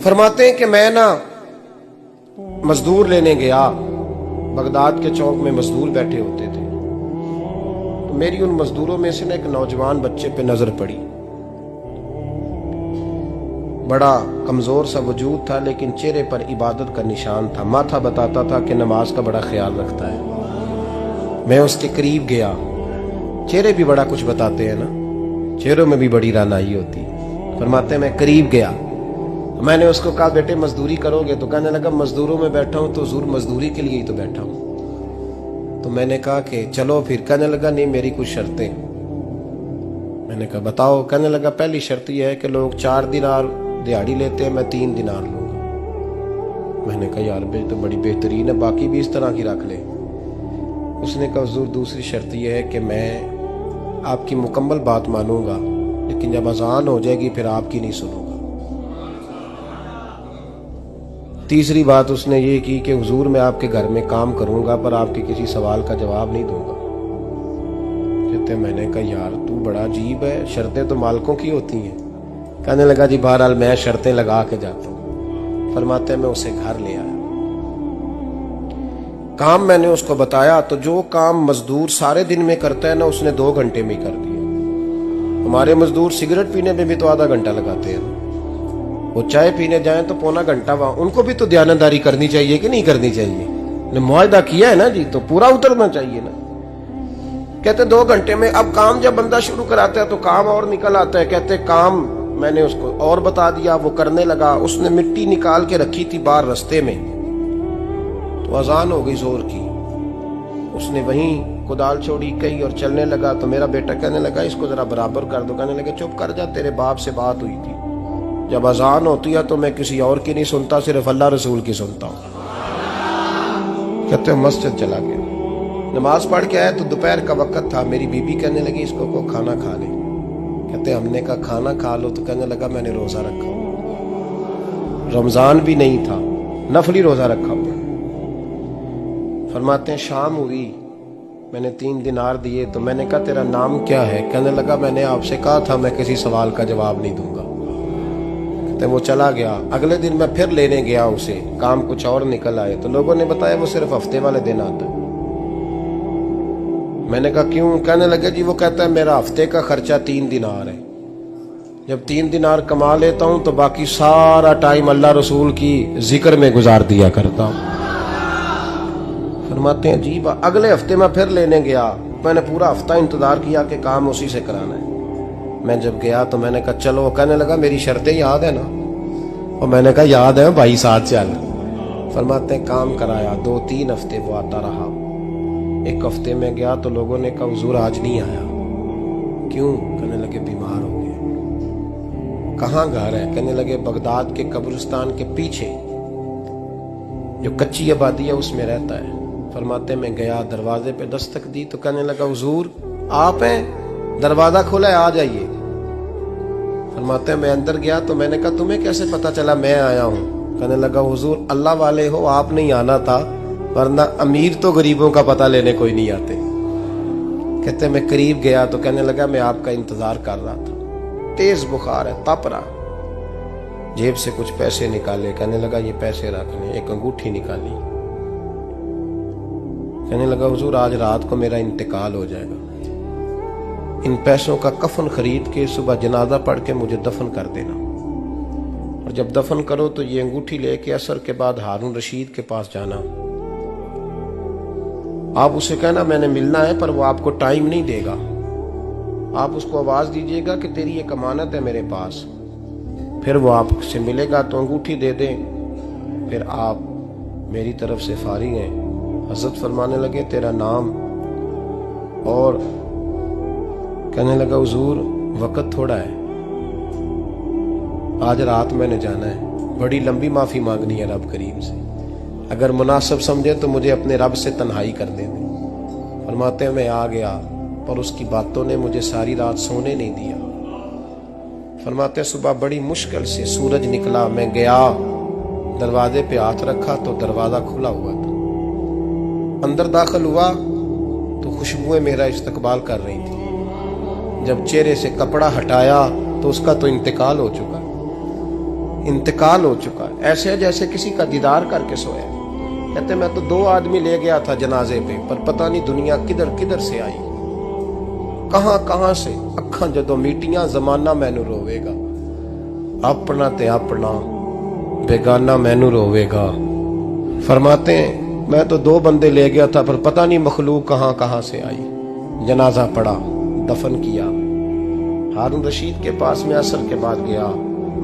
फरमाते हैं कि मैं ना मजदूर लेने गया, बगदाद के चौक में मजदूर बैठे होते थे, तो मेरी उन मजदूरों में से ना एक नौजवान बच्चे पे नजर पड़ी। बड़ा कमजोर सा वजूद था, लेकिन चेहरे पर इबादत का निशान था। माथा बताता था कि नमाज का बड़ा ख्याल रखता है। मैं उसके करीब गया। चेहरे भी बड़ा कुछ बताते हैं ना, चेहरों में भी बड़ी रानाई होती है। फरमाते मैं करीब गया, मैंने उसको कहा बेटे मजदूरी करोगे? तो कहने लगा मजदूरों में बैठा हूं तो हुजूर मजदूरी के लिए ही तो बैठा हूं। तो मैंने कहा कि चलो फिर। कहने लगा नहीं, मेरी कुछ शर्तें। मैंने कहा बताओ? कहने लगा पहली शर्त यह है कि लोग 4 दिनार दिहाड़ी लेते हैं, मैं 3 दिनार लूंगा। मैंने कहा यार बे तो बड़ी बेहतरीन है, बाकी भी इस तरह की रख ले। उसने कहा हुजूर दूसरी शर्त यह है कि मैं आपकी मुकम्मल बात मानूंगा, लेकिन जब अजान हो जाएगी फिर आपकी नहीं सुनूंगा। तीसरी बात उसने ये की कि हुजूर मैं आपके घर में काम करूंगा पर आपके किसी सवाल का जवाब नहीं दूंगा। कहते मैंने कहा यार तू बड़ा अजीब है, शर्तें तो मालिकों की होती हैं। कहने लगा जी बहरहाल मैं शर्तें लगा के जाता हूं। फरमाते मैं उसे घर ले आया, काम मैंने उसको बताया, तो जो काम मजदूर सारे दिन में करता है ना उसने 2 घंटे में ही कर दिया। हमारे मजदूर सिगरेट पीने में भी तो आधा घंटा लगाते हैं, वो चाय पीने जाएं तो पौना घंटा वहां। उनको भी तो दयानतदारी करनी चाहिए कि नहीं करनी चाहिए? ने मुआहदा किया है ना जी, तो पूरा उतरना चाहिए ना। कहते 2 घंटे में। अब काम जब बंदा शुरू कराता है तो काम और निकल आता है। कहते काम मैंने उसको और बता दिया, वो करने लगा। उसने मिट्टी निकाल के रखी थी बाहर रास्ते में, तो अजान हो गई जोर की। उसने वहीं कुदाल छोड़ी कही और चलने लगा। तो मेरा बेटा कहने लगा इसको जरा बराबर कर दो। कहने लगे चुप कर जा, तेरे बाप से बात हुई थी, जब अजान होती है तो मैं किसी और की नहीं सुनता, सिर्फ अल्लाह रसूल की सुनता हूं। कहते मस्जिद चला गया, नमाज पढ़ के आया तो दोपहर का वक्त था। मेरी बीबी कहने लगी इसको को खाना खा ले। कहते हमने कहा खाना खा लो, तो कहने लगा मैंने रोजा रखा हुआ, रमजान भी नहीं था, नफली रोजा रखा हुआ। फरमाते हैं शाम हुई, मैंने 3 दिनार दिए, तो मैंने कहा तेरा नाम क्या है? कहने लगा मैंने आपसे कहा था मैं किसी सवाल का जवाब नहीं दूंगा। कहते वो चला गया। अगले दिन मैं फिर लेने गया उसे, काम कुछ और निकल आए, तो लोगों ने बताया वो सिर्फ हफ्ते वाले दिन आता है। मैंने कहा क्यों? कहने लगे जी वो कहता है मेरा हफ्ते का खर्चा 3 दिनार है, जब 3 दिनार कमा लेता हूं तो बाकी सारा टाइम अल्लाह रसूल की जिक्र में गुजार दिया करता हूं। फरमाते हैं जी अगले हफ्ते मैं फिर लेने गया, मैंने पूरा हफ्ता इंतजार किया कि काम उसी से कराना है। मैं जब गया तो मैंने कहा चलो। कहने लगा मेरी शर्तें याद है ना? और मैंने कहा याद है भाई साथ चल। फरमाते हैं काम कराया, 2-3 हफ्ते वो आता रहा। एक हफ्ते में गया तो लोगों ने कहा हुजूर आज नहीं आया। क्यों? कहने लगे बीमार हो गए। कहाँ घर है? कहने लगे बगदाद के कब्रिस्तान के पीछे जो कच्ची आबादी है उसमें रहता है। फरमाते मैं गया, दरवाजे पे दस्तक दी तो कहने लगा हुजूर आप हैं? दरवाजा खुला है, आ जाइए। फरमाते मैं अंदर गया तो मैंने कहा तुम्हें कैसे पता चला मैं आया हूं? कहने लगा हुजूर अल्लाह वाले हो, आप नहीं आना था, वरना अमीर तो गरीबों का पता लेने कोई नहीं आते। कहते मैं करीब गया तो कहने लगा मैं आपका इंतजार कर रहा था, तेज बुखार है, तप रहा। जेब से कुछ पैसे निकाले, कहने लगा ये पैसे रख लें। एक अंगूठी निकाली, कहने लगा हुजूर आज रात को मेरा इंतकाल हो जाएगा, इन पैसों का कफन खरीद के सुबह जनाजा पढ़ के मुझे दफन कर देना, और जब दफन करो तो ये अंगूठी लेके असर के बाद हारून रशीद के पास जाना। आप उसे कहना मैंने मिलना है, पर वो आपको टाइम नहीं देगा। आप उसको आवाज दीजिएगा कि तेरी एक अमानत है मेरे पास, फिर वो आपसे मिलेगा तो अंगूठी दे दें, फिर आप मेरी तरफ से फारिग हैं। हजरत फरमाने लगे तेरा नाम? और कहने लगा हुजूर वक्त थोड़ा है, आज रात मैंने जाना है, बड़ी लंबी माफी मांगनी है रब करीम से, अगर मुनासिब समझे तो मुझे अपने रब से तन्हाई कर दे। फरमाते हैं मैं आ गया, पर उसकी बातों ने मुझे सारी रात सोने नहीं दिया। फरमाते हैं सुबह बड़ी मुश्किल से सूरज निकला, मैं गया दरवाजे पे हाथ रखा तो दरवाजा खुला हुआ था। अंदर दाखिल हुआ तो खुशबुएं मेरा इस्तकबाल कर रही थी। जब चेहरे से कपड़ा हटाया तो उसका तो इंतकाल हो चुका। इंतकाल हो चुका है, ऐसे है जैसे किसी का दीदार करके सोया। कहते मैं तो 2 आदमी ले गया था जनाजे पे, पर पता नहीं दुनिया किधर किधर से आई, कहां कहां से। अखां जदों मीटियां जमाना मैनू रोवेगा, अपना ते अपना बेगाना मैनू रोवेगा। फरमाते हैं मैं तो 2 बंदे ले गया था, पर पता नहीं मखलूक कहां कहां से आई। जनाजा पड़ा, दफन किया। हारून रशीद के पास में असर के बाद गया,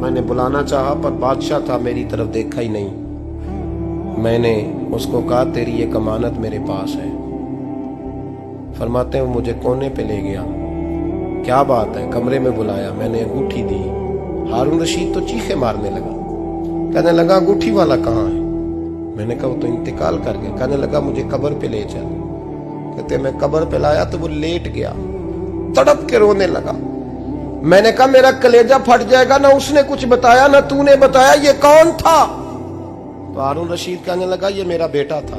मैंने बुलाना चाहा पर बादशाह था, मेरी तरफ देखा ही नहीं। मैंने उसको कहा तेरी ये अमानत मेरे पास है। फरमाते हैं वो मुझे कोने पे ले गया, क्या बात है, कमरे में बुलाया, मैंने अंगूठी दी। हारून रशीद तो चीखे मारने लगा, कहने लगा अंगूठी वाला कहाँ है? मैंने कहा वो तो इंतकाल कर गया। कहने लगा मुझे कब्र पे ले चल। कहते मैं कब्र पे लाया तो वो लेट गया, तड़प के रोने लगा। मैंने कहा मेरा कलेजा फट जाएगा, ना उसने कुछ बताया ना तूने बताया, ये कौन था? तो हारून रशीद कहने लगा ये मेरा बेटा था।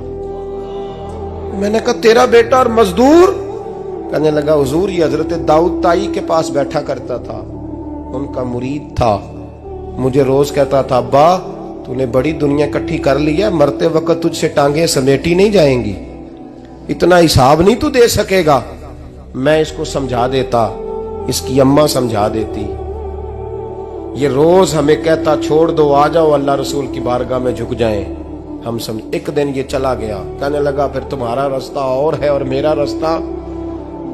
मैंने कहा तेरा बेटा और मजदूर? कहने लगा हुजूर ये हजरत दाऊद ताई के पास बैठा करता था, उनका मुरीद था, मुझे रोज कहता था अब्बा तूने बड़ी दुनिया इकट्ठी कर ली है, मरते वक्त तुझसे टांगे समेटी नहीं जाएंगी, इतना हिसाब नहीं तू दे सकेगा। मैं इसको समझा देता, इसकी अम्मा समझा देती। ये रोज हमें कहता छोड़ दो, आ जाओ अल्लाह रसूल की बारगाह में झुक जाएं। हम समझ। एक दिन ये चला गया, कहने लगा फिर तुम्हारा रास्ता और है और मेरा रास्ता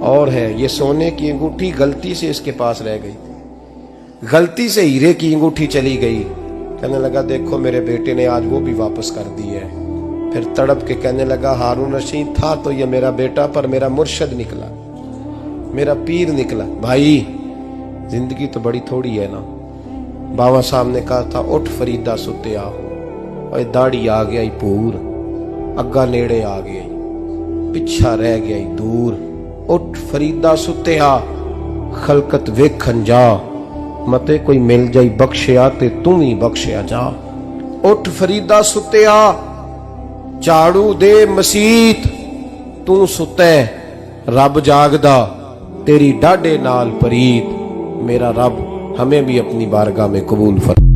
और है। ये सोने की अंगूठी गलती से इसके पास रह गई, गलती से हीरे की अंगूठी चली गई। कहने लगा देखो मेरे बेटे ने आज वो भी वापस कर दी है। फिर तड़प के कहने लगा हारून रशीद था तो ये मेरा बेटा, पर मेरा मुर्शद निकला, मेरा पीर निकला। भाई जिंदगी तो बड़ी थोड़ी है ना। बाबा साहब ने कहा था उठ फरीदा सुते आ, और दाढ़ी आ गया ही पूर, अग्गा नेड़े आ गया, पिछा रह गया ही दूर। उठ फरीदा सुते आ, खलकत वेखन जा, मते कोई मिल जाई बख्शिया ते तू ही बख्शिया जा। उठ फरीदा सुते आ, झाड़ू दे मसीत, तू सुते रब जागदा, तेरी डाडे नाल परीत। मेरा रब हमें भी अपनी बारगाह में कबूल फरमा।